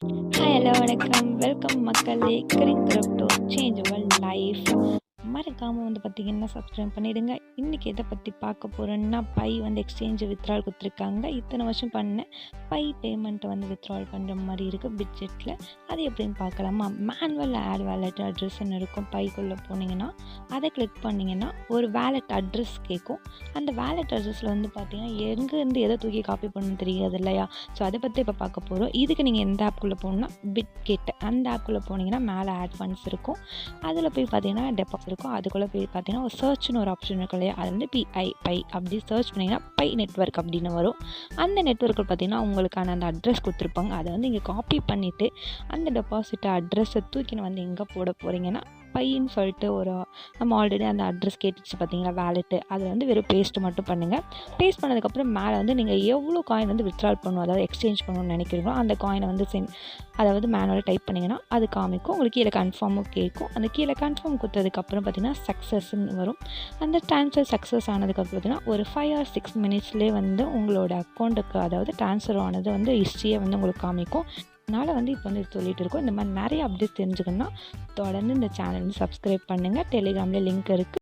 Hello வணக்கம். Welcome மக்களே. Crypto change your life. மறக்காமல் வந்து பார்த்தீங்கன்னா சப்ஸ்கிரைப் பண்ணிவிடுங்க. இன்றைக்கி எதை பற்றி பார்க்க போகிறோன்னா, பை வந்து எக்ஸ்சேஞ்ச் வித்ட்ரால் கொடுத்துருக்காங்க. இத்தனை வருஷம் பண்ண பை பேமெண்ட்டை வந்து வித்ட்ரால் பண்ணுற மாதிரி இருக்குது பிட்ஜெட்டில். அது எப்படின்னு பார்க்கலாமா? மேனுவல் ஆட் வேலெட் அட்ரஸ்ன்னு இருக்கும். பைக்குள்ளே போனீங்கன்னா அதை கிளிக் பண்ணிங்கன்னா ஒரு வேலெட் அட்ரஸ் கேட்கும். அந்த வேலெட் அட்ரஸில் வந்து பார்த்தீங்கன்னா எங்கேருந்து எதை தூக்கி காப்பி பண்ணணும்னு தெரியாது இல்லையா? ஸோ அதை பற்றி இப்போ பார்க்க போகிறோம். இதுக்கு நீங்கள் எந்த ஆப்குள்ளே போகணுன்னா பிட்கெட் அந்த ஆப்குள்ளே போனீங்கன்னா மேலே ஆட் ஃபண்ட்ஸ் இருக்கும். அதில் போய் பார்த்தீங்கன்னா டெபாசிட் இருக்கும். அதுக்குள்ளே போய் பார்த்தீங்கன்னா ஒரு சர்ச்னு ஒரு ஆப்ஷன் இருக்கும் இல்லையா? அது வந்து பை அப்படி சர்ச் பண்ணிங்கன்னா பை நெட்வொர்க் அப்படின்னு வரும். அந்த நெட்வொர்க்கில் பார்த்தீங்கன்னா உங்களுக்கான அந்த அட்ரஸ் கொடுத்துருப்பாங்க. அதை வந்து இங்கே காப்பி பண்ணிவிட்டு அந்த டெபாசிட் அட்ரஸை தூக்கின்னு வந்து எங்கே போட போகிறீங்கன்னா, பைன்னு சொல்லிட்டு ஒரு நம்ம ஆல்ரெடி அந்த அட்ரஸ் கேட்டுச்சு பார்த்தீங்களா வேலெட்டு, அதில் வந்து வெறும் பேஸ்ட் மட்டும் பண்ணுங்கள். பேஸ்ட் பண்ணதுக்கப்புறம் மேலே வந்து நீங்கள் எவ்வளோ காயின் வந்து வித்ட்ரால் பண்ணணும், அதாவது எக்ஸ்சேஞ்ச் பண்ணணும்னு நினைக்கிறீங்களோ அந்த காயினை வந்து அதாவது மேனுவலாக டைப் பண்ணிங்கன்னா அது காமிக்கும். உங்களுக்கு கீழே கன்ஃபார்மும் கேட்கும். அந்த கீழே கன்ஃபார்ம் கொடுத்ததுக்கப்புறம் பார்த்தீங்கன்னா சக்ஸஸ்ன்னு வரும். அந்த ட்ரான்ஸ்ஃபர் சக்ஸஸ் ஆனதுக்கப்புறம் பார்த்தீங்கன்னா ஒரு 5 or 6 minutesலேயே வந்து உங்களோட அக்கௌண்ட்டுக்கு அதாவது ட்ரான்ஸ்ஃபர் ஆனது வந்து ஹிஸ்ட்ரியை வந்து உங்களுக்கு காமிக்கும். அதனால் வந்து இப்போ வந்து சொல்லிகிட்டு இருக்கோம். இந்த மாதிரி நிறைய அப்டேட் தெரிஞ்சுக்கணுன்னா தொடர்ந்து இந்த சேனல் வந்து சப்ஸ்கிரைப் பண்ணுங்கள். டெலிகிராமில் லிங்க் இருக்குது.